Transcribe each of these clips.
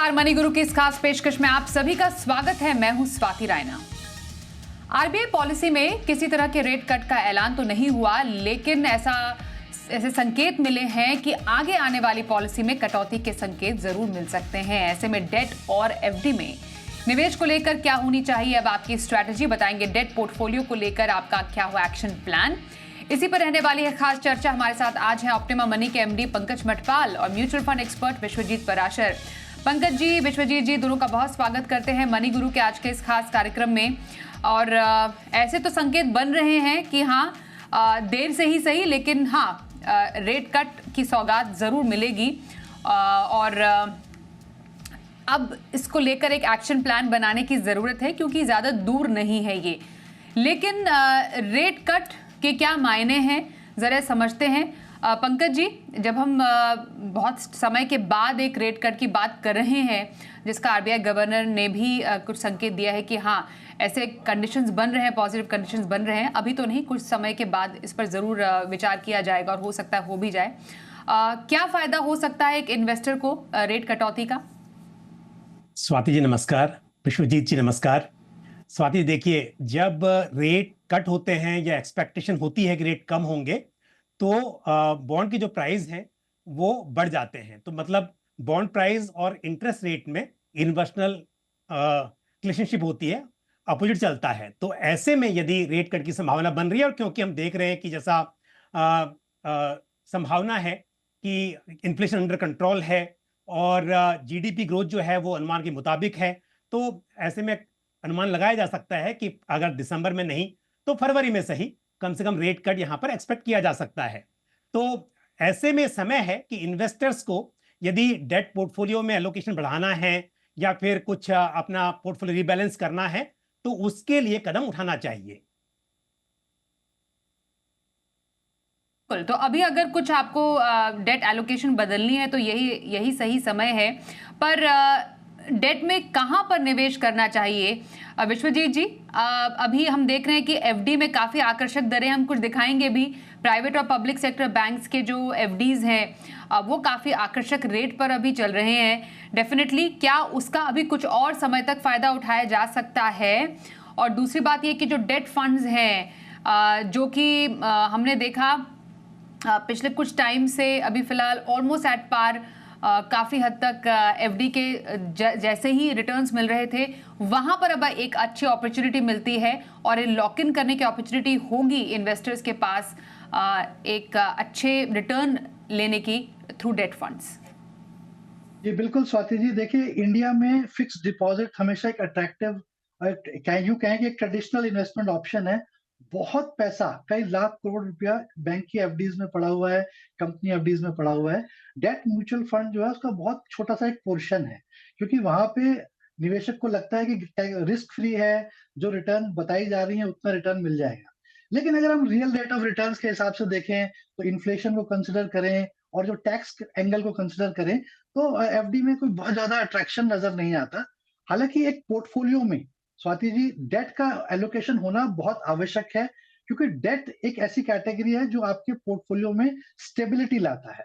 नमस्कार। मनी गुरु की इस खास पेशकश में आप सभी का स्वागत है। मैं हूं स्वाति रायना। आरबीआई पॉलिसी में किसी तरह के रेट कट का ऐलान तो नहीं हुआ, लेकिन ऐसे संकेत मिले हैं कि आगे आने वाली पॉलिसी में कटौती के संकेत जरूर मिल सकते हैं। ऐसे में डेट और एफडी में निवेश को लेकर क्या होनी चाहिए, अब आपकी स्ट्रैटेजी बताएंगे। डेट पोर्टफोलियो को लेकर आपका क्या हुआ एक्शन प्लान, इसी पर रहने वाली है खास चर्चा। हमारे साथ आज है ऑप्टिमा मनी के एमडी पंकज मठपाल और mutual fund expert Vishwajeet Parashar. Pankaj ji, Vishwajeet ji, दोनों का बहुत स्वागत करते हैं मनी गुरु के आज के इस खास कार्यक्रम में। और ऐसे तो संकेत बन रहे हैं कि हाँ, देर से ही सही, लेकिन हाँ, रेट कट की सौगात जरूर मिलेगी। और अब इसको लेकर एक एक्शन प्लान बनाने की जरूरत है, क्योंकि ज्यादा दूर नहीं है ये। लेकिन रेट कट के क्या मायने हैं, जरा समझते हैं। पंकज जी, जब हम बहुत समय के बाद एक रेट कट की बात कर रहे हैं, जिसका आरबीआई गवर्नर ने भी कुछ संकेत दिया है कि हाँ, ऐसे कंडीशंस बन रहे हैं, पॉजिटिव कंडीशंस बन रहे हैं, अभी तो नहीं, कुछ समय के बाद इस पर ज़रूर विचार किया जाएगा और हो सकता है हो भी जाए। क्या फ़ायदा हो सकता है एक इन्वेस्टर को रेट कटौती का? स्वाति जी नमस्कार, विश्वजीत जी नमस्कार। स्वाति, देखिए, जब रेट कट होते हैं या एक्सपेक्टेशन होती है कि रेट कम होंगे, तो बॉन्ड की जो प्राइस है वो बढ़ जाते हैं। तो मतलब बॉन्ड प्राइस और इंटरेस्ट रेट में इन्वर्सनल रिलेशनशिप होती है, अपोजिट चलता है। तो ऐसे में यदि रेट कट की संभावना बन रही है, और क्योंकि हम देख रहे हैं कि जैसा संभावना है कि इन्फ्लेशन अंडर कंट्रोल है और जीडीपी ग्रोथ जो है वो अनुमान के मुताबिक है, तो ऐसे में अनुमान लगाया जा सकता है कि अगर दिसंबर में नहीं तो फरवरी में सही, कम से कम रेट कट यहां पर एक्सपेक्ट किया जा सकता है। तो ऐसे में समय है कि इन्वेस्टर्स को यदि डेट पोर्टफोलियो में एलोकेशन बढ़ाना है या फिर कुछ अपना पोर्टफोलियो रिबैलेंस करना है, तो उसके लिए कदम उठाना चाहिए। तो अभी अगर कुछ आपको डेट एलोकेशन बदलनी है तो यही सही समय है। पर डेट में कहां पर निवेश करना चाहिए? विश्वजीत जी, अभी हम देख रहे हैं कि एफडी में काफ़ी आकर्षक दरें, हम कुछ दिखाएंगे भी। प्राइवेट और पब्लिक सेक्टर बैंक्स के जो एफडीज हैं वो काफ़ी आकर्षक रेट पर अभी चल रहे हैं। डेफिनेटली क्या उसका अभी कुछ और समय तक फ़ायदा उठाया जा सकता है? और दूसरी बात ये कि जो डेट फंड्स हैं, जो कि हमने देखा पिछले कुछ टाइम से अभी फिलहाल ऑलमोस्ट एट पार, काफ़ी हद तक एफडी के जैसे ही रिटर्न्स मिल रहे थे, वहां पर अब एक अच्छी अपॉर्चुनिटी मिलती है और लॉक इन करने की अपॉर्चुनिटी होगी इन्वेस्टर्स के पास एक अच्छे रिटर्न लेने की थ्रू डेट फंड्स। जी बिल्कुल स्वाति जी, देखिए, इंडिया में फिक्स डिपॉजिट हमेशा एक अट्रैक्टिव, कहें कि एक ट्रेडिशनल इन्वेस्टमेंट ऑप्शन है। बहुत पैसा, कई लाख करोड़ रुपया बैंक की एफडीज में पड़ा हुआ है, कंपनी एफडीज में पड़ा हुआ है। डेट म्यूचुअल फंड जो है उसका बहुत छोटा सा एक पोर्शन है, क्योंकि वहां पे निवेशक को लगता है कि रिस्क फ्री है, जो रिटर्न बताई जा रही है उतना रिटर्न मिल जाएगा। लेकिन अगर हम रियल रेट ऑफ रिटर्न के हिसाब से देखें, तो इन्फ्लेशन को कंसिडर करें और जो टैक्स एंगल को कंसिडर करें, तो एफडी में कोई बहुत ज्यादा अट्रैक्शन नजर नहीं आता। हालांकि एक पोर्टफोलियो में स्वाति जी डेट का एलोकेशन होना बहुत आवश्यक है, क्योंकि डेट एक ऐसी कैटेगरी है जो आपके पोर्टफोलियो में स्टेबिलिटी लाता है।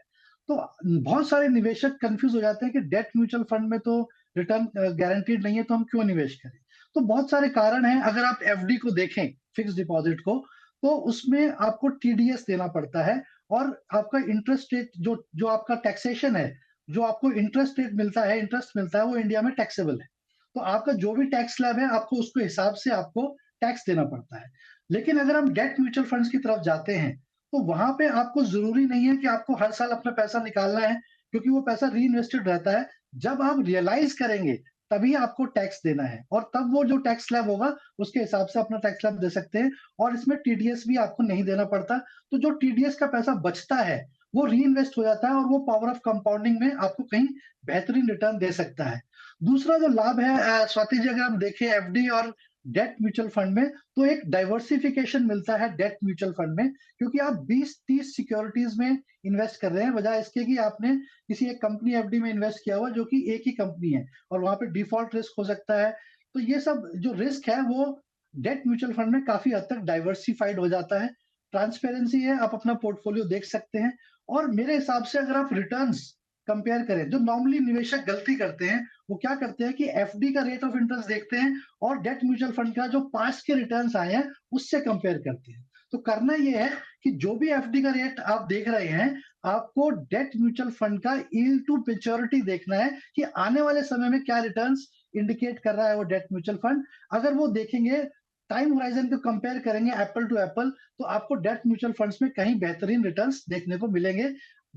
तो बहुत सारे निवेशक कंफ्यूज हो जाते हैं कि डेट म्यूचुअल फंड में तो रिटर्न गारंटीड नहीं है, तो हम क्यों निवेश करें। तो बहुत सारे कारण हैं। अगर आप एफडी को देखें, फिक्स डिपॉजिट को, तो उसमें आपको टीडीएस देना पड़ता है, और आपका इंटरेस्ट रेट, जो आपका टैक्सेशन है, जो आपको इंटरेस्ट रेट मिलता है, इंटरेस्ट मिलता है, वो इंडिया में टैक्सेबल है। तो आपका जो भी टैक्स स्लैब है, आपको उसके हिसाब से आपको टैक्स देना पड़ता है। लेकिन अगर हम डेट म्यूचुअल फंड्स की तरफ जाते हैं, तो वहां पे आपको जरूरी नहीं है कि आपको हर साल अपना पैसा निकालना है, क्योंकि वो पैसा री इन्वेस्टेड रहता है। जब आप रियलाइज करेंगे तभी आपको टैक्स देना है, और तब वो जो टैक्स स्लैब होगा उसके हिसाब से अपना टैक्स स्लैब दे सकते हैं, और इसमें टीडीएस भी आपको नहीं देना पड़ता। तो जो टीडीएस का पैसा बचता है वो री इन्वेस्ट हो जाता है, और वो पावर ऑफ कंपाउंडिंग में आपको कहीं बेहतरीन रिटर्न दे सकता है। दूसरा जो लाभ है स्वाति जी, अगर हम देखें एफडी और डेट म्यूचुअल फंड में, तो एक डाइवर्सिफिकेशन मिलता है डेट म्यूचुअल फंड में, क्योंकि आप 20-30 सिक्योरिटीज में इन्वेस्ट कर रहे हैं, बजाय इसके कि आपने किसी एक कंपनी एफडी में इन्वेस्ट किया हुआ जो कि एक ही कंपनी है, और वहां पे डिफॉल्ट रिस्क हो सकता है। तो ये सब जो रिस्क है वो डेट म्यूचुअल फंड में काफी हद तक डाइवर्सिफाइड हो जाता है। ट्रांसपेरेंसी है, आप अपना पोर्टफोलियो देख सकते हैं, और मेरे हिसाब से अगर आप रिटर्न्स कंपेयर करें, जो नॉर्मली निवेशक गलती करते हैं, वो क्या करते हैं कि एफडी का रेट ऑफ इंटरेस्ट देखते हैं और डेट म्यूचुअल फंड का जो पास्ट के रिटर्न्स आए हैं, उससे कंपेयर करते हैं। तो करना ये है कि जो भी एफडी का रेट आप देख रहे हैं, आपको डेट म्यूचुअल फंड का यील्ड टू मैच्योरिटी देखना है कि आने वाले समय में क्या रिटर्न्स इंडिकेट कर रहा है वो डेट म्यूचुअल फंड। अगर वो देखेंगे, टाइम होराइजन को कंपेयर करेंगे एप्पल टू एप्पल, तो आपको डेट म्यूचुअल फंड्स में कहीं बेहतरीन रिटर्न्स देखने को मिलेंगे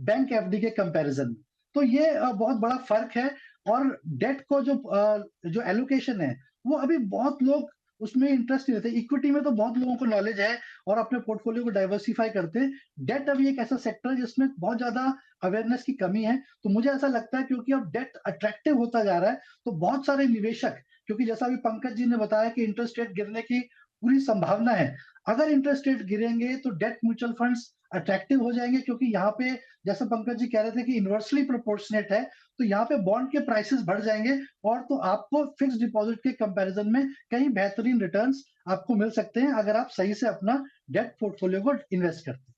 बैंक एफडी के कंपैरिजन में। तो ये बहुत बड़ा फर्क है। और डेट को जो एलोकेशन है, वो अभी बहुत लोग उसमें इंटरेस्ट नहीं लेते। इक्विटी में तो बहुत लोगों को नॉलेज है और अपने पोर्टफोलियो को डाइवर्सिफाई करते हैं। डेट अभी एक ऐसा सेक्टर है जिसमें बहुत ज्यादा अवेयरनेस की कमी है। तो मुझे ऐसा लगता है क्योंकि अब डेट अट्रैक्टिव होता जा रहा है, तो बहुत सारे निवेशक, क्योंकि जैसा अभी पंकज जी ने बताया कि इंटरेस्ट रेट गिरने की पूरी संभावना है। अगर इंटरेस्ट रेट गिरेंगे तो डेट म्यूचुअल फंड्स अट्रैक्टिव हो जाएंगे, क्योंकि यहाँ पे जैसे पंकज जी कह रहे थे कि इन्वर्सली प्रोपोर्शनेट है, तो यहाँ पे बॉन्ड के प्राइसेस बढ़ जाएंगे और तो आपको फिक्स डिपॉजिट के कंपैरिजन में कहीं बेहतरीन रिटर्न्स आपको मिल सकते हैं, अगर आप सही से अपना डेट पोर्टफोलियो को इन्वेस्ट करते हैं।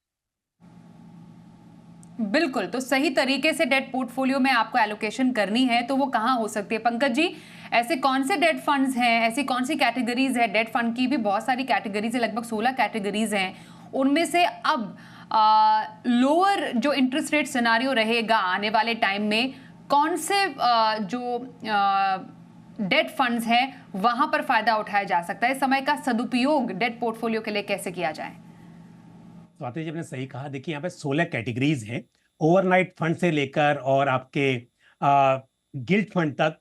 बिल्कुल, तो सही तरीके से डेट पोर्टफोलियो में आपको एलोकेशन करनी है तो वो कहाँ हो सकती है? पंकज जी, ऐसे कौन से डेट फंड्स हैं, ऐसी कौन सी कैटेगरीज है? डेट फंड की भी बहुत सारी कैटेगरीज है, लगभग 16 कैटेगरीज हैं। उनमें से अब लोअर जो इंटरेस्ट रेट सिनारियो रहेगा आने वाले टाइम में, कौन से जो डेट फंड्स हैं वहां पर फायदा उठाया जा सकता है? समय का सदुपयोग डेट पोर्टफोलियो के लिए कैसे किया जाए? स्वाति जी, आपने सही कहा। देखिए, यहाँ पे 16 कैटेगरीज हैं, ओवरनाइट फंड से लेकर और आपके गिल्ट फंड तक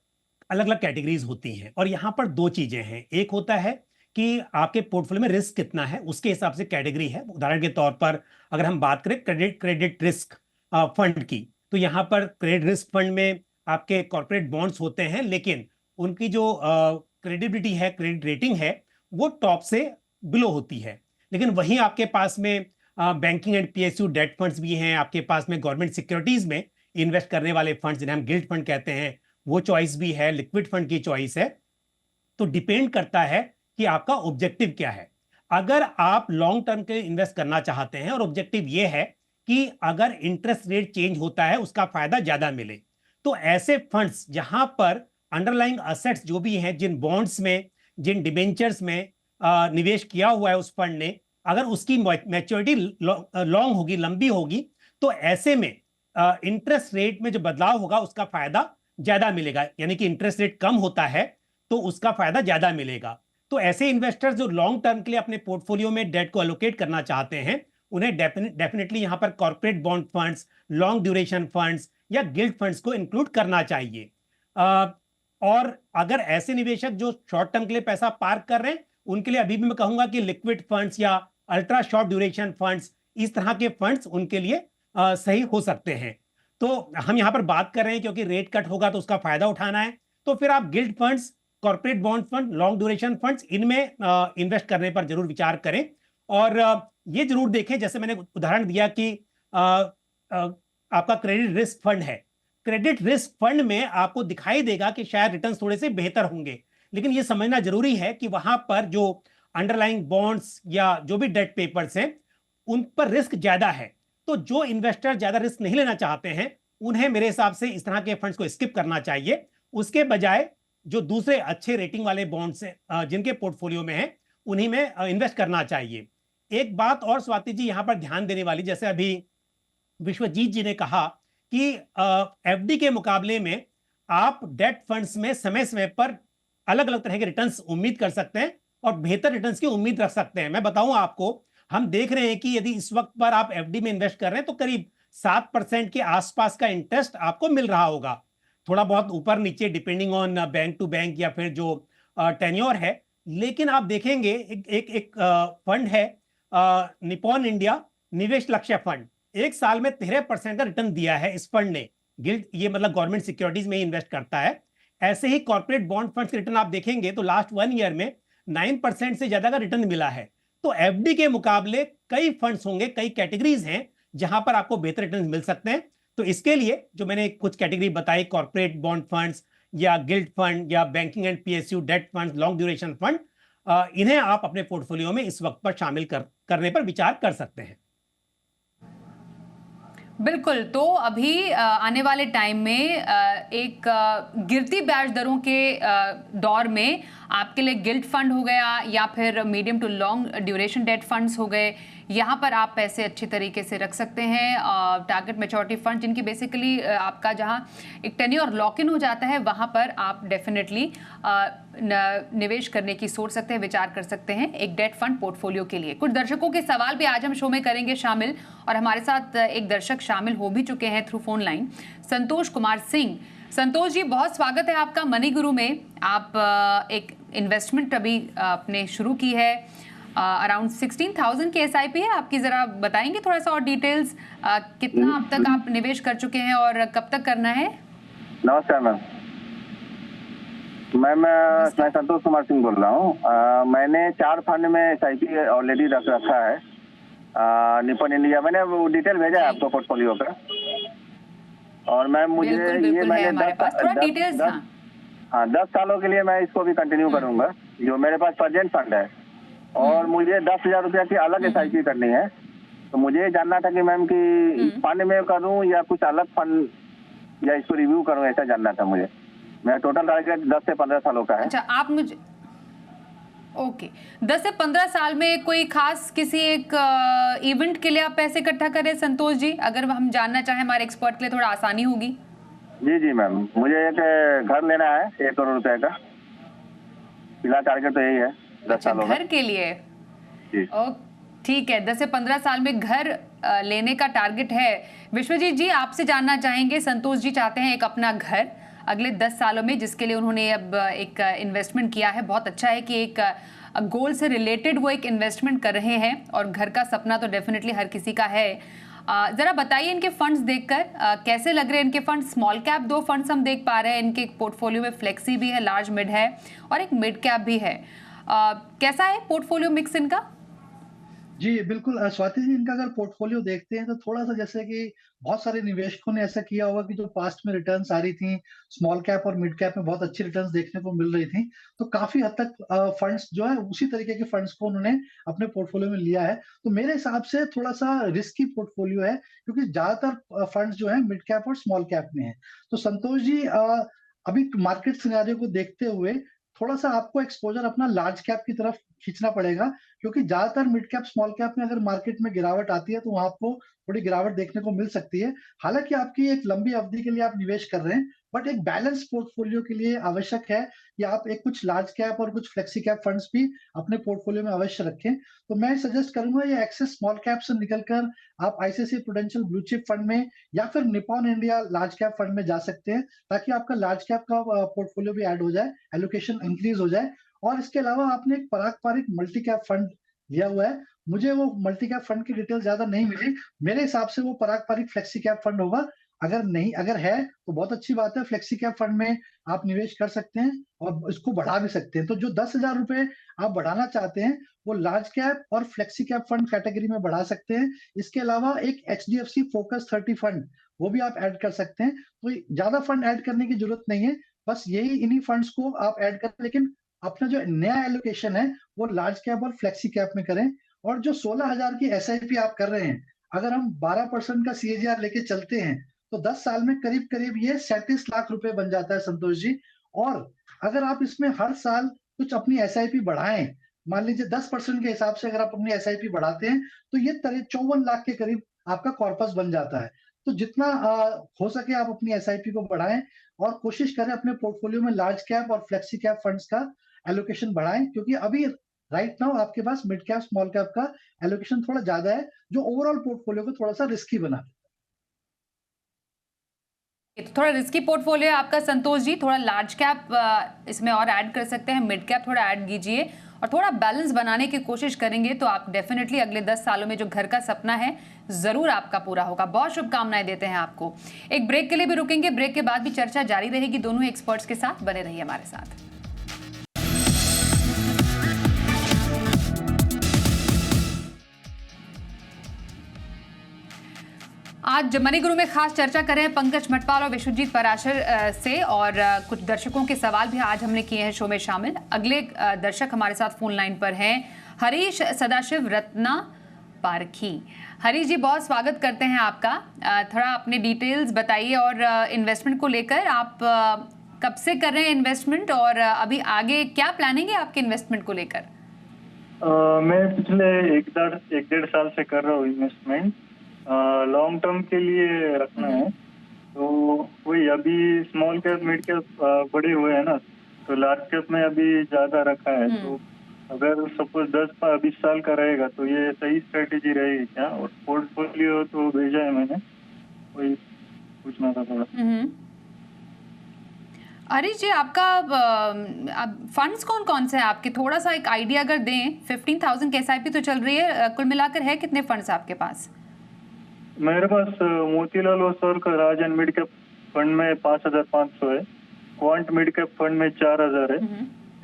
अलग अलग कैटेगरीज होती हैं। और यहाँ पर दो चीजें हैं। एक होता है कि आपके पोर्टफोलियो में रिस्क कितना है, उसके हिसाब से कैटेगरी है। उदाहरण के तौर पर अगर हम बात करें क्रेडिट रिस्क फंड की, तो यहाँ पर क्रेडिट रिस्क फंड में आपके कॉर्पोरेट बॉन्ड्स होते हैं, लेकिन उनकी जो क्रेडिबिलिटी है, क्रेडिट रेटिंग है, वो टॉप से बिलो होती है। लेकिन वहीं आपके पास में banking and PSU date funds भी हैं, आपके पास में गवर्नमेंट सिक्योरिटीज में इन्वेस्ट करने वाले फंड्स जिन्हें हम गिल्ट फंड कहते हैं, वो चॉइस भी है, लिक्विड फंड की चॉइस है। तो डिपेंड करता है कि आपका ऑब्जेक्टिव क्या है। अगर आप लॉन्ग टर्म के इन्वेस्ट करना चाहते हैं और ऑब्जेक्टिव ये है कि अगर इंटरेस्ट रेट चेंज होता है उसका फायदा ज्यादा मिले, तो ऐसे फंड्स जहां पर अंडरलाइंग असेट्स जो भी हैं, जिन बॉन्ड्स में, जिन डिबेंचर्स में निवेश किया हुआ है उस फंड ने, अगर उसकी मैच्योरिटी लॉन्ग होगी, लंबी होगी, तो ऐसे में इंटरेस्ट रेट में जो बदलाव होगा उसका फायदा ज्यादा मिलेगा। यानी कि इंटरेस्ट रेट कम होता है तो उसका फायदा ज्यादा मिलेगा। तो ऐसे इन्वेस्टर्स जो लॉन्ग टर्म के लिए अपने पोर्टफोलियो में डेट को एलोकेट करना चाहते हैं, उन्हें डेफिनेटली यहां पर corporate bond funds, long duration funds या गिल्ट फंड्स को इंक्लूड करना चाहिए। और अगर ऐसे निवेशक जो शॉर्ट टर्म के लिए पैसा पार्क कर रहे हैं, उनके लिए अभी भी मैं कहूंगा कि लिक्विड फंड्स या अल्ट्रा शॉर्ट ड्यूरेशन फंड्स, इस तरह के फंड्स उनके लिए सही हो सकते हैं। तो हम यहां पर बात कर रहे हैं क्योंकि रेट कट होगा तो उसका फायदा उठाना है, तो फिर आप guilt funds, corporate bond fund, long duration funds, इनमें इन्वेस्ट करने पर जरूर विचार करें। और ये जरूर देखें, जैसे मैंने उदाहरण दिया कि आपका क्रेडिट रिस्क फंड है, क्रेडिट रिस्क फंड में आपको दिखाई देगा कि शायद रिटर्न थोड़े से बेहतर होंगे, लेकिन ये समझना जरूरी है कि वहां पर जो अंडरलाइंग बॉन्ड्स या जो भी डेट पेपर्स हैं उन पर रिस्क ज्यादा है। तो जो इन्वेस्टर ज्यादा रिस्क नहीं लेना चाहते हैं, उन्हें मेरे हिसाब से इस तरह के फंड्स को स्किप करना चाहिए। उसके बजाय जो दूसरे अच्छे रेटिंग वाले बॉन्ड्स हैं जिनके पोर्टफोलियो में है, उन्हीं में इन्वेस्ट करना चाहिए। एक बात और स्वाति जी यहां पर ध्यान देने वाली, जैसे अभी विश्वजीत जी ने कहा कि एफडी के मुकाबले में आप डेट फंड्स में समय समय पर अलग अलग तरह के रिटर्न्स उम्मीद कर सकते हैं और बेहतर रिटर्न्स की उम्मीद रख सकते हैं। मैं बताऊं आपको, हम देख रहे हैं कि यदि इस वक्त पर आप एफडी में इन्वेस्ट कर रहे हैं तो करीब 7% के आसपास का इंटरेस्ट आपको मिल रहा होगा, थोड़ा बहुत ऊपर नीचे depending on bank to bank या फिर जो टेन्योर है। लेकिन आप देखेंगे एक फंड है निपॉन इंडिया निवेश लक्ष्य फंड, एक साल में 13% का रिटर्न दिया है इस फंड ने। गिल्ड, ये मतलब गवर्नमेंट सिक्योरिटीज में ही इन्वेस्ट करता है। ऐसे ही कॉर्पोरेट बॉन्ड फंड्स के रिटर्न आप देखेंगे तो लास्ट 1 ईयर में 9% से ज्यादा का रिटर्न मिला है। तो एफडी के मुकाबले कई फंड्स होंगे, कई कैटेगरीज हैं जहां पर आपको बेहतर रिटर्न मिल सकते हैं। तो इसके लिए जो मैंने कुछ कैटेगरी बताई, कॉर्पोरेट बॉन्ड फंड्स या गिल्ड फंड या banking and PSU debt fund, long duration fund, इन्हें आप अपने पोर्टफोलियो में इस वक्त पर शामिल करने पर विचार कर सकते हैं। बिल्कुल। तो अभी आने वाले टाइम में एक गिरती ब्याज दरों के दौर में आपके लिए गिल्ट फंड हो गया या फिर medium to long duration debt funds हो गए, यहाँ पर आप पैसे अच्छी तरीके से रख सकते हैं। टारगेट मैच्योरिटी फंड जिनकी बेसिकली आपका जहाँ एक टेन्योर लॉक इन हो जाता है, वहाँ पर आप डेफिनेटली निवेश करने की सोच सकते हैं, विचार कर सकते हैं एक डेट फंड पोर्टफोलियो के लिए। कुछ दर्शकों के सवाल भी आज हम शो में करेंगे शामिल, और हमारे साथ एक दर्शक शामिल हो भी चुके हैं through phone line, Santosh Kumar Singh. Santosh ji, बहुत स्वागत है आपका मनी गुरु में। आप एक इन्वेस्टमेंट अभी आपने शुरू की है, अराउंड 16,000 की SIP है आपकी, जरा बताएंगे थोड़ा सा और डिटेल्स, कितना अब तक आप निवेश कर चुके हैं और कब तक करना है? नमस्कार मैम, मैं संतोष कुमार सिंह बोल रहा हूँ। मैंने 4 फंड में SIP ऑलरेडी रखा है। निपन इंडिया, मैंने वो डिटेल भेजा है आपको पोर्टफोलियो का। और मैम मुझे ये मैंने 10 सालों के लिए मैं इसको भी कंटिन्यू करूंगा, जो मेरे पास प्रेजेंट फंड है। और मुझे 10,000 रुपया की अलग SIP करनी है। तो मुझे जानना था कि मैम कि फंड में करूं या कुछ अलग फंड, या इसको रिव्यू करूं, ऐसा जानना था मुझे। मेरा टोटल टारगेट 10 से 15 सालों का है। अच्छा, आप मुझे ओके 10 से 15 साल में कोई खास किसी एक इवेंट के लिए आप पैसे इकट्ठा करें संतोष जी? अगर हम जानना चाहें हमारे एक्सपर्ट के लिए थोड़ा आसानी होगी। जी मैम, मुझे एक घर लेना है 1 करोड़ रुपए का। फिलहाल टारगेट तो यही है 10 सालों में। घर के लिए ठीक है, 10 से 15 साल में घर लेने का टारगेट है। विश्वजीत जी, आपसे जानना चाहेंगे, संतोष जी चाहते हैं एक अपना घर अगले 10 सालों में, जिसके लिए उन्होंने अब एक इन्वेस्टमेंट किया है। बहुत अच्छा है कि एक गोल से रिलेटेड वो एक इन्वेस्टमेंट कर रहे हैं, और घर का सपना तो डेफिनेटली हर किसी का है। जरा बताइए इनके फंड्स देखकर कैसे लग रहे हैं इनके फंड? स्मॉल कैप 2 फंड्स हम देख पा रहे हैं इनके पोर्टफोलियो में, फ्लेक्सी भी है, लार्ज मिड है और एक मिड कैप भी है। कैसा है पोर्टफोलियो मिक्स इनका? जी बिल्कुल स्वाति जी, इनका अगर पोर्टफोलियो देखते हैं तो थोड़ा सा, जैसे कि बहुत सारे निवेशकों ने ऐसा किया होगा कि जो पास्ट में रिटर्न्स आ रही थी स्मॉल कैप और मिड कैप में, बहुत अच्छी रिटर्न्स देखने को मिल रही थी। तो काफी हद तक फंड्स जो है उसी तरीके के फंड्स को उन्होंने अपने पोर्टफोलियो में लिया है। तो मेरे हिसाब से थोड़ा सा रिस्की पोर्टफोलियो है, क्योंकि ज्यादातर फंड्स जो है मिड कैप और स्मॉल कैप में है। तो संतोष जी, अभी मार्केट सिनेरियो को देखते हुए थोड़ा सा आपको एक्सपोजर अपना लार्ज कैप की तरफ खींचना पड़ेगा, क्योंकि ज्यादातर मिड कैप स्मॉल कैप में अगर मार्केट में गिरावट आती है तो वहां आपको थोड़ी गिरावट देखने को मिल सकती है। हालांकि आपकी एक लंबी अवधि के लिए आप निवेश कर रहे हैं, बट एक बैलेंस पोर्टफोलियो के लिए आवश्यक है कि आप एक कुछ लार्ज कैप और कुछ फ्लेक्सी कैप फंड्स भी अपने पोर्टफोलियो में अवश्य रखें। तो मैं सजेस्ट करूंगा ये एक्सेस स्मॉल कैप से निकलकर आप ICICI prudential blue chip fund में या फिर Nippon India large cap fund में जा सकते हैं, ताकि आपका लार्ज कैप का पोर्टफोलियो भी ऐड हो जाए, एलोकेशन इंक्रीज हो जाए। और इसके अलावा आपने एक पारंपरिक मल्टी कैप फंड लिया हुआ है, मुझे वो मल्टी कैप फंड की डिटेल ज्यादा नहीं मिली। मेरे हिसाब से वो पारंपरिक फ्लेक्सी कैप फंड होगा। अगर है तो बहुत अच्छी बात है, फ्लेक्सी कैप फंड में आप निवेश कर सकते हैं और इसको बढ़ा भी सकते हैं। तो जो 10,000 रुपए आप बढ़ाना चाहते हैं वो लार्ज कैप और फ्लेक्सी कैप फंड कैटेगरी में बढ़ा सकते हैं। इसके अलावा एक HDFC फोकस 30 फंड वो भी आप ऐड कर सकते हैं। तो ज्यादा फंड ऐड करने की जरूरत नहीं है, बस इन्हीं फंड्स को आप ऐड करें, लेकिन अपना जो नया एलोकेशन है वो लार्ज कैप और फ्लेक्सी कैप में करें। और जो 16,000 की SIP आप कर रहे हैं, अगर हम 12% का CAGR लेके चलते हैं तो 10 साल में करीब करीब ये 37 लाख रुपए बन जाता है संतोष जी। और अगर आप इसमें हर साल कुछ अपनी SIP बढ़ाएं, मान लीजिए 10% के हिसाब से अगर आप अपनी SIP बढ़ाते हैं तो ये 54 लाख के करीब आपका कॉर्पस बन जाता है। तो जितना हो सके आप अपनी SIP को बढ़ाएं और कोशिश करें अपने पोर्टफोलियो में लार्ज कैप और फ्लेक्सी कैप फंड्स का एलोकेशन बढ़ाएं, क्योंकि अभी राइट नाउ आपके पास मिड कैप स्मॉल कैप का एलोकेशन थोड़ा ज्यादा है, जो ओवरऑल पोर्टफोलियो को थोड़ा सा रिस्की बना देता है। तो थोड़ा रिस्की पोर्टफोलियो है आपका संतोष जी, थोड़ा लार्ज कैप इसमें और ऐड कर सकते हैं, मिड कैप थोड़ा ऐड कीजिए और थोड़ा बैलेंस बनाने की कोशिश करेंगे तो आप डेफिनेटली अगले 10 सालों में जो घर का सपना है जरूर आपका पूरा होगा। बहुत शुभकामनाएं देते हैं आपको। एक ब्रेक के लिए भी रुकेंगे, ब्रेक के बाद भी चर्चा जारी रहेगी दोनों एक्सपर्ट्स के साथ। बने रहिए हमारे साथ। आज मनी गुरु में खास चर्चा कर रहे हैं पंकज मटवाल और विश्वजीत पराशर से, और कुछ दर्शकों के सवाल भी आज हमने किए हैं शो में शामिल। अगले दर्शक हमारे साथ फोन लाइन पर हैं हरीश सदाशिव रत्ना पारखी। हरीश जी, बहुत स्वागत करते हैं आपका। थोड़ा अपने डिटेल्स बताइए और इन्वेस्टमेंट को लेकर आप कब से कर रहे हैं इन्वेस्टमेंट और अभी आगे क्या प्लानिंग है आपके इन्वेस्टमेंट को लेकर? मैं पिछले एक डेढ़ साल से कर रहा हूँ इन्वेस्टमेंट। लॉन्ग टर्म के लिए रखना है, तो वही अभी स्मॉल कैप मिड कैप बड़े हुए हैं ना, तो लार्ज कैप में अभी ज्यादा रखा है। तो अगर सपोज 10-20 साल का रहेगा तो ये सही स्ट्रेटेजी रहेगी क्या? और पोर्टफोलियो तो भेजा है मैंने, वही पूछना था थोड़ा। हरीश जी, आपका फंड्स कौन कौन से हैं आपके? थोड़ा सा एक आइडिया अगर दें। 15,000 की SIP तो चल रही है, कुल मिलाकर है कितने फंड्स आपके पास? मेरे पास मोतीलाल ओसवाल का राज एंड मिड कैप फंड में 5,500 है, क्वांट मिड कैप फंड में 4,000 है,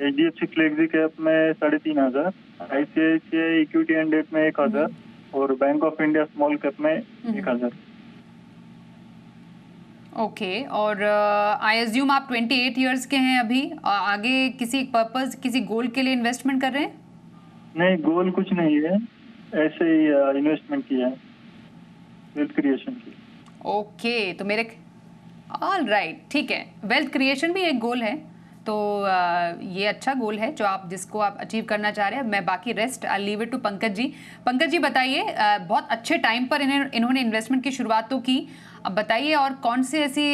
HDFC फ्लेक्सी कैप में 3,500, ICICI इक्विटी एंड डेट में 1,000 और bank of India small cap में 1,000। ओके, और आई एज्यूम आप 28 इयर्स के हैं अभी। आगे किसी पर्पस, किसी गोल के लिए इन्वेस्टमेंट कर रहे हैं? नहीं, गोल कुछ नहीं है, ऐसे ही इन्वेस्टमेंट किया है, वेल्थ क्रिएशन की। ओके, तो मेरे ऑल राइट, ठीक है। वेल्थ क्रिएशन भी एक गोल है, तो ये अच्छा गोल है जो जिसको आप अचीव करना चाह रहे हैं। मैं बाकी rest I leave it to Pankaj ji. Pankaj ji बताइए, बहुत अच्छे टाइम पर इन्होंने इन्वेस्टमेंट की शुरुआत तो की। अब बताइए और कौन सी ऐसी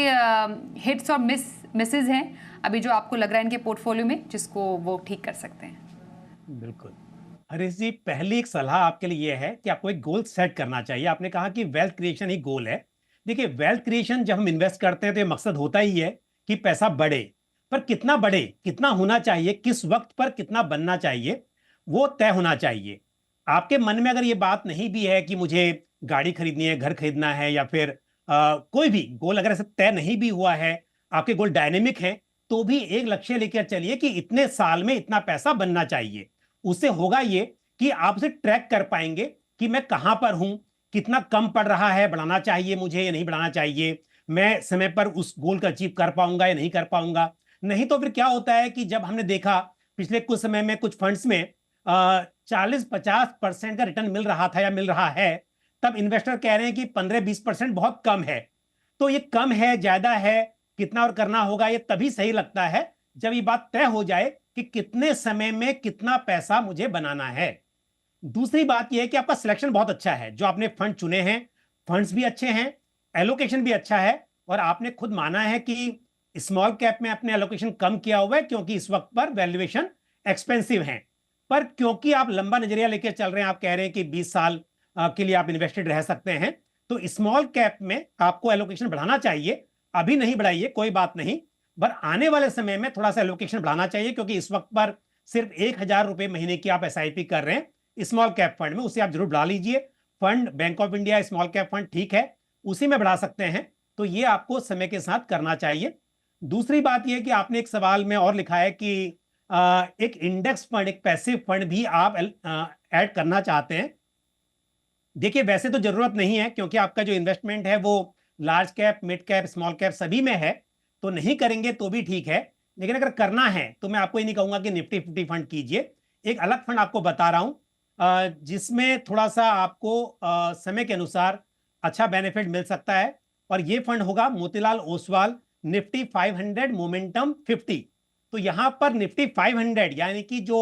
हिट्स और मिसेज हैं अभी जो आपको लग रहा है इनके पोर्टफोलियो में जिसको वो ठीक कर सकते हैं? बिल्कुल हरीश जी, पहली एक सलाह आपके लिए ये है कि आपको एक गोल सेट करना चाहिए। आपने कहा कि वेल्थ क्रिएशन ही गोल है। देखिए, वेल्थ क्रिएशन जब हम इन्वेस्ट करते हैं तो ये मकसद होता ही है कि पैसा बढ़े, पर कितना बढ़े, कितना होना चाहिए, किस वक्त पर कितना बनना चाहिए, वो तय होना चाहिए। आपके मन में अगर ये बात नहीं भी है कि मुझे गाड़ी खरीदनी है, घर खरीदना है, या फिर कोई भी गोल अगर ऐसे तय नहीं भी हुआ है, आपके गोल डायनेमिक हैं, तो भी एक लक्ष्य लेकर चलिए कि इतने साल में इतना पैसा बनना चाहिए। उससे होगा ये कि आप उसे ट्रैक कर पाएंगे कि मैं कहां पर हूं, कितना कम पड़ रहा है, बढ़ाना चाहिए मुझे या नहीं बढ़ाना चाहिए, मैं समय पर उस गोल को अचीव कर पाऊंगा या नहीं कर पाऊंगा। नहीं तो फिर क्या होता है कि जब हमने देखा पिछले कुछ समय में कुछ फंड्स में 40-50% का रिटर्न मिल रहा था या मिल रहा है, तब इन्वेस्टर कह रहे हैं कि 15-20% बहुत कम है। तो ये कम है, ज्यादा है, कितना और करना होगा, ये तभी सही लगता है जब ये बात तय हो जाए कि कितने समय में कितना पैसा मुझे बनाना है। दूसरी बात यह है कि आपका सिलेक्शन बहुत अच्छा है, जो आपने फंड चुने हैं, फंड्स भी अच्छे हैं, एलोकेशन भी अच्छा है, और आपने खुद माना है कि स्मॉल कैप में अपने एलोकेशन कम किया हुआ है क्योंकि इस वक्त पर वैल्यूएशन एक्सपेंसिव है। पर क्योंकि आप लंबा नजरिया लेकर चल रहे हैं, आप कह रहे हैं कि 20 साल के लिए आप इन्वेस्टेड रह सकते हैं, तो स्मॉल कैप में आपको एलोकेशन बढ़ाना चाहिए। अभी नहीं बढ़ाइए, कोई बात नहीं, पर आने वाले समय में थोड़ा सा एलोकेशन बढ़ाना चाहिए, क्योंकि इस वक्त पर सिर्फ 1,000 रुपए महीने की आप SIP कर रहे हैं स्मॉल कैप फंड में, उसे आप जरूर बढ़ा लीजिए। Fund bank of India small cap fund ठीक है, उसी में बढ़ा सकते हैं, तो ये आपको समय के साथ करना चाहिए। दूसरी बात यह कि आपने एक सवाल में और लिखा है कि एक इंडेक्स फंड, एक पैसिव फंड भी आप ऐड करना चाहते हैं। देखिए, वैसे तो जरूरत नहीं है, क्योंकि आपका जो इन्वेस्टमेंट है वो large cap, mid cap, small cap सभी में है, तो नहीं करेंगे तो भी ठीक है। लेकिन अगर करना है तो मैं आपको ये नहीं कहूंगा कि निफ्टी 50 फंड कीजिए। एक अलग फंड आपको बता रहा हूं जिसमें थोड़ा सा आपको समय के अनुसार अच्छा बेनिफिट मिल सकता है, और ये फंड होगा मोतीलाल ओसवाल निफ्टी 500 मोमेंटम 50। तो यहां पर निफ्टी 500 यानी कि जो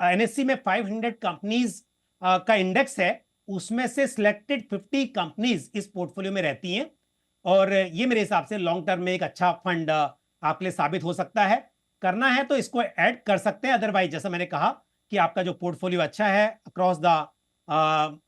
NSE में 500 कंपनीज का इंडेक्स है, उसमें से सिलेक्टेड 50 कंपनीज इस पोर्टफोलियो में रहती हैं, और ये मेरे हिसाब से लॉन्ग टर्म में एक अच्छा फंड आपके लिए साबित हो सकता है। करना है तो इसको ऐड कर सकते हैं, अदरवाइज जैसा मैंने कहा कि आपका जो पोर्टफोलियो अच्छा है, अक्रॉस द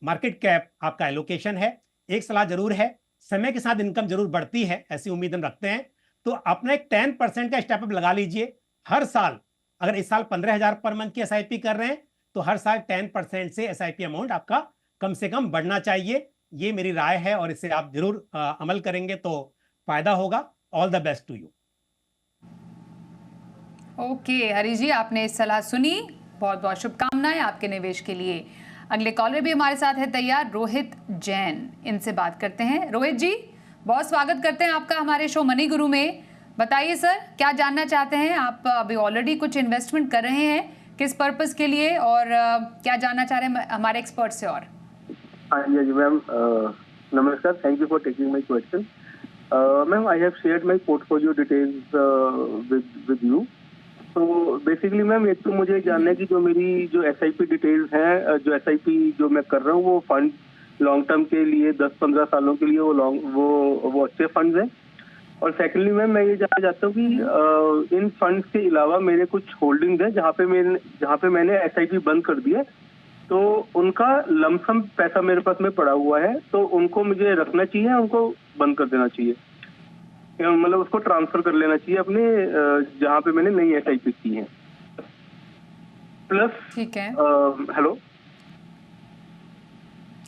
मार्केट कैप आपका एलोकेशन है। एक सलाह जरूर है, समय के साथ इनकम जरूर बढ़ती है, ऐसी उम्मीद हम रखते हैं, तो अपना एक 10% का स्टेप अप लगा लीजिए हर साल। अगर इस साल 15,000 पर मंथ की SIP कर रहे हैं, तो हर साल 10% से SIP अमाउंट आपका कम से कम बढ़ना चाहिए। ये मेरी राय है, और इसे आप जरूर अमल करेंगे तो फायदा होगा। All the best to you. Okay Harish ji, आपने इस सलाह सुनी, बहुत बहुत शुभकामनाएं आपके निवेश के लिए। अगले कॉलर भी हमारे साथ है तैयार, रोहित जैन, इनसे बात करते हैं। रोहित जी, बहुत स्वागत करते हैं आपका हमारे शो मनी गुरु में। बताइए सर, क्या जानना चाहते हैं आप? अभी ऑलरेडी कुछ इन्वेस्टमेंट कर रहे हैं, किस पर्पस के लिए, और क्या जानना चाह रहे हैं हमारे एक्सपर्ट से? और हाँ जी मैम, नमस्कार, thank you for taking my question. Ma'am, I have shared my portfolio details with you. तो बेसिकली मैम, एक तो मुझे जानना है कि जो मेरी जो SIP डिटेल्स हैं, जो SIP जो मैं कर रहा हूँ, वो फंड लॉन्ग टर्म के लिए 10-15 सालों के लिए वो अच्छे फंड्स हैं। और सेकेंडली मैम, मैं ये जानना चाहता हूँ कि इन फंड्स के अलावा मेरे कुछ होल्डिंग्स हैं जहाँ पे मैंने SIP बंद कर दिया, तो उनका लमसम पैसा मेरे पास में पड़ा हुआ है, तो उनको मुझे रखना चाहिए या उनको बंद कर देना चाहिए, मतलब उसको ट्रांसफर कर लेना चाहिए अपने जहाँ पे मैंने नई SIP की है। प्लस ठीक है, हेलो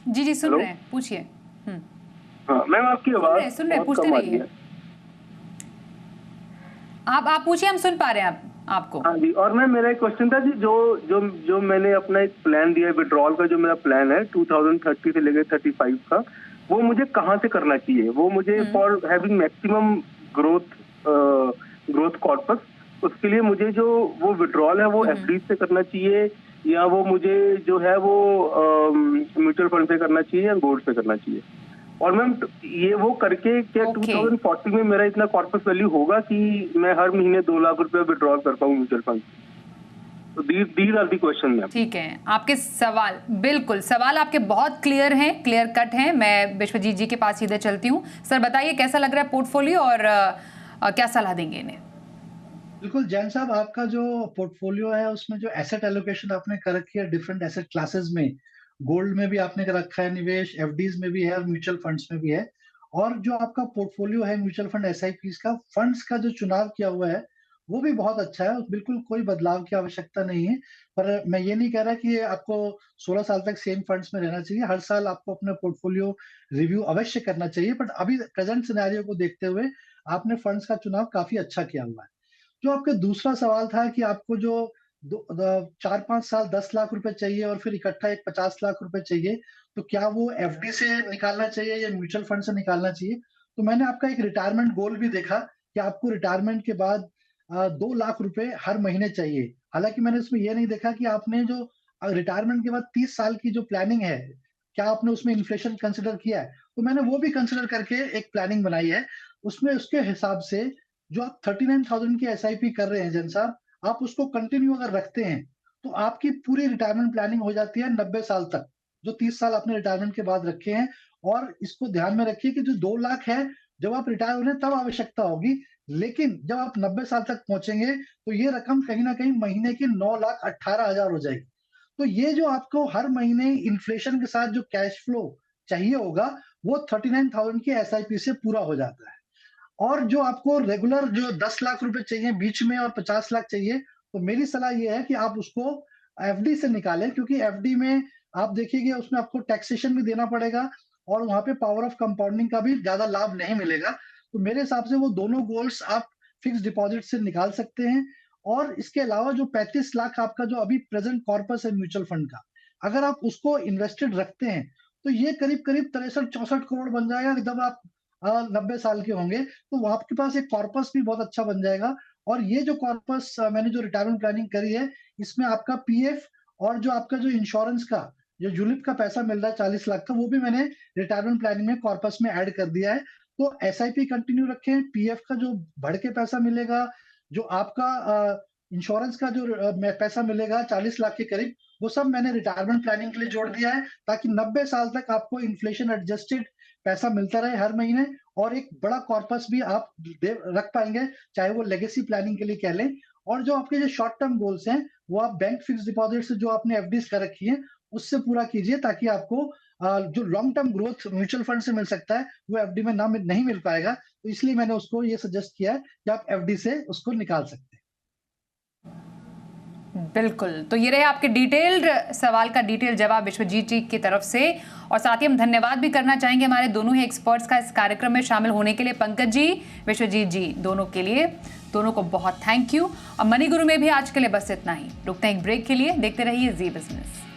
जी सुन हेलो? रहे हैं, पूछिए। हाँ मैम, आपकी आवाज सुन रहे हैं, बहुत पूछते कम आ रहिए। रही है। आप पूछिए, हम सुन पा रहे हैं आपको। हाँ जी, और मैम मेरा एक क्वेश्चन था कि जो मैंने अपना एक प्लान दिया है विड्रॉल का, जो मेरा प्लान है 2030 से लेकर 35 का, वो मुझे कहाँ से करना चाहिए? वो मुझे for having maximum growth corpus, उसके लिए मुझे जो वो विड्रॉल है वो FD से करना चाहिए, या वो मुझे जो है वो म्यूचुअल फंड से करना चाहिए, या गोल्ड से करना चाहिए? और मैम, ये वो करके क्या 2040 में मेरा इतना कॉर्पस वैल्यू होगा कि मैं हर महीने 2 लाख रुपए विड्रॉल कर पाऊँ म्यूचुअल फंड? तो these are the question ma'am. ठीक है, आपके सवाल, बिल्कुल सवाल आपके बहुत क्लियर हैं, क्लियर कट हैं। मैं विश्वजीत जी के पास सीधे चलती हूँ। सर बताइए, कैसा लग रहा है पोर्टफोलियो और क्या सलाह देंगे इन्हें? बिल्कुल जैन साहब, आपका जो पोर्टफोलियो है उसमें जो एसेट एलोकेशन आपने कर रखी है डिफरेंट एसेट क्लासेस में, गोल्ड में भी आपने कर रखा है निवेश, FDs में भी है और म्यूचुअल फंड्स में भी है। और जो आपका पोर्टफोलियो है म्यूचुअल फंड SIPs का, फंड्स का जो चुनाव किया हुआ है वो भी बहुत अच्छा है, बिल्कुल कोई बदलाव की आवश्यकता नहीं है। पर मैं ये नहीं कह रहा कि आपको 16 साल तक सेम फंड्स में रहना चाहिए। हर साल आपको अपना पोर्टफोलियो रिव्यू अवश्य करना चाहिए, बट अभी प्रेजेंट सिनेरियो को देखते हुए आपने फंड्स का चुनाव काफी अच्छा किया हुआ है। जो आपका दूसरा सवाल था कि आपको जो 4-5 साल 10 लाख रुपए चाहिए और फिर इकट्ठा एक 50 लाख रुपए चाहिए, तो क्या वो FD से निकालना चाहिए या म्यूचुअल फंड से निकालना चाहिए? तो मैंने आपका एक रिटायरमेंट गोल भी देखा कि आपको रिटायरमेंट के बाद 2 लाख रुपए हर महीने चाहिए। हालाँकि मैंने उसमें ये नहीं देखा कि आपने जो रिटायरमेंट के बाद 30 साल की जो प्लानिंग है, क्या आपने उसमें इन्फ्लेशन कंसिडर किया है? तो मैंने वो भी कंसिडर करके एक प्लानिंग बनाई है। उसमें उसके हिसाब से जो आप 39,000 की SIP कर रहे हैं जैन साहब, आप उसको कंटिन्यू अगर रखते हैं, तो आपकी पूरी रिटायरमेंट प्लानिंग हो जाती है 90 साल तक, जो 30 साल आपने रिटायरमेंट के बाद रखे हैं। और इसको ध्यान में रखिए कि जो 2 लाख है, जब आप रिटायर हो रहे हैं तब आवश्यकता होगी, लेकिन जब आप 90 साल तक पहुँचेंगे, तो ये रकम कहीं न कहीं महीने की 9,18,000 हो जाएगी। तो ये जो आपको हर महीने इन्फ्लेशन के साथ जो कैश फ्लो चाहिए होगा, वो 39,000 की SIP से पूरा हो जाता है। और जो आपको रेगुलर जो 10 लाख रुपए चाहिए बीच में और 50 लाख चाहिए, तो मेरी सलाह ये है कि आप उसको FD से निकालें, क्योंकि FD में आप देखिएगा उसमें आपको टैक्सेशन भी देना पड़ेगा और वहाँ पे पावर ऑफ कंपाउंडिंग का भी ज़्यादा लाभ नहीं मिलेगा। तो मेरे हिसाब से वो दोनों गोल्स आप फिक्स्ड डिपॉज़िट से निकाल सकते हैं। और इसके अलावा जो 35 लाख आपका जो अभी प्रेज़ेंट कॉर्पस है म्यूचुअल फंड का, अगर आप उसको इन्वेस्टेड रखते हैं, तो ये करीब-करीब 63-64 करोड़ बन जाएगा जब आप 90 साल के होंगे, तो वो आपके पास एक कॉर्पस भी बहुत अच्छा बन जाएगा। और ये जो कॉर्पस मैंने जो रिटायरमेंट प्लानिंग करी है, इसमें आपका PF और जो आपका जो इंश्योरेंस का, जो यूलिप का पैसा मिल रहा है 40 लाख का, वो भी मैंने रिटायरमेंट प्लानिंग में कॉर्पस में ऐड कर दिया है। तो SIP कंटिन्यू रखें, PF का जो बढ़ के पैसा मिलेगा, जो आपका इंश्योरेंस का जो पैसा मिलेगा 40 लाख के करीब, वो सब मैंने रिटायरमेंट प्लानिंग के लिए जोड़ दिया है, ताकि 90 साल तक आपको इन्फ्लेशन एडजस्टेड पैसा मिलता रहे हर महीने, और एक बड़ा कॉर्पस भी आप रख पाएंगे, चाहे वो लेगेसी प्लानिंग के लिए कह लें। और जो आपके जो शॉर्ट टर्म गोल्स हैं, वो आप बैंक फिक्स डिपॉजिट से जो आपने FDs कर रखी है, उससे पूरा कीजिए, ताकि आपको जो long term growth mutual fund से मिल सकता है, वो FD में नहीं मिल पाएगा। तो इसलिए मैंने उसको ये सजेस्ट किया है कि आप FD से उसको निकाल सकते हैं। बिल्कुल, तो ये रहे आपके डिटेल्ड सवाल का डिटेल जवाब विश्वजीत जी की तरफ से। और साथ ही हम धन्यवाद भी करना चाहेंगे हमारे दोनों ही एक्सपर्ट्स का इस कार्यक्रम में शामिल होने के लिए। पंकज जी, विश्वजीत जी, दोनों के लिए, दोनों को बहुत थैंक यू। और मनी गुरु में भी आज के लिए बस इतना ही। रुकते हैं एक ब्रेक के लिए, देखते रहिए जी बिजनेस।